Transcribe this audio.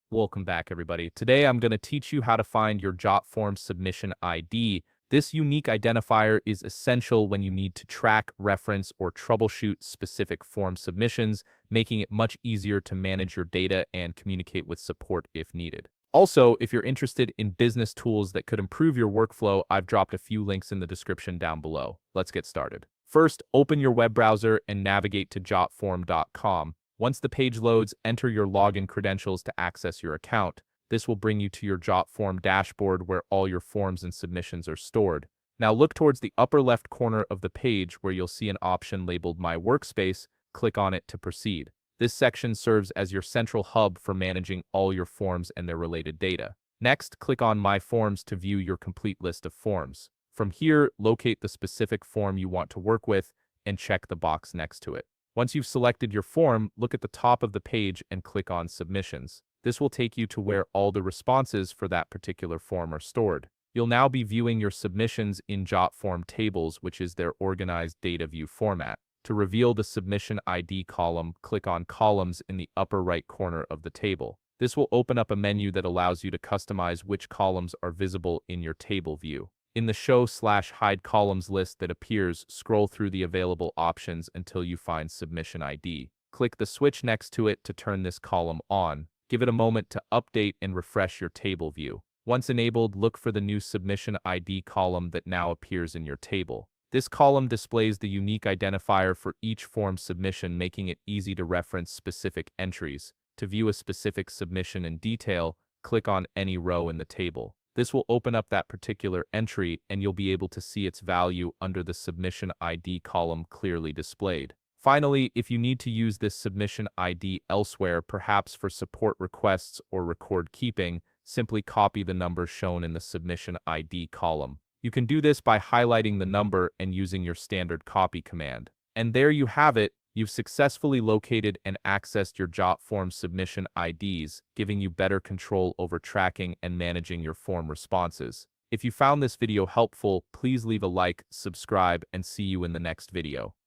Welcome back, everybody. Today, I'm going to teach you how to find your Jotform submission ID. This unique identifier is essential when you need to track, reference, or troubleshoot specific form submissions, making it much easier to manage your data and communicate with support if needed. Also, if you're interested in business tools that could improve your workflow, I've dropped a few links in the description down below. Let's get started. First, open your web browser and navigate to jotform.com. Once the page loads, enter your login credentials to access your account. This will bring you to your Jotform dashboard where all your forms and submissions are stored. Now look towards the upper left corner of the page where you'll see an option labeled My Workspace. Click on it to proceed. This section serves as your central hub for managing all your forms and their related data. Next, click on My Forms to view your complete list of forms. From here, locate the specific form you want to work with and check the box next to it. Once you've selected your form, look at the top of the page and click on Submissions. This will take you to where all the responses for that particular form are stored. You'll now be viewing your submissions in Jotform tables, which is their organized data view format. To reveal the submission ID column, click on Columns in the upper right corner of the table. This will open up a menu that allows you to customize which columns are visible in your table view. In the Show/Hide Columns list that appears, scroll through the available options until you find Submission ID. Click the switch next to it to turn this column on. Give it a moment to update and refresh your table view. Once enabled, look for the new Submission ID column that now appears in your table. This column displays the unique identifier for each form submission, making it easy to reference specific entries. To view a specific submission in detail, click on any row in the table. This will open up that particular entry and you'll be able to see its value under the Submission ID column clearly displayed. Finally, if you need to use this Submission ID elsewhere, perhaps for support requests or record keeping, simply copy the number shown in the Submission ID column. You can do this by highlighting the number and using your standard copy command. And there you have it. You've successfully located and accessed your Jotform submission IDs, giving you better control over tracking and managing your form responses. If you found this video helpful, please leave a like, subscribe, and see you in the next video.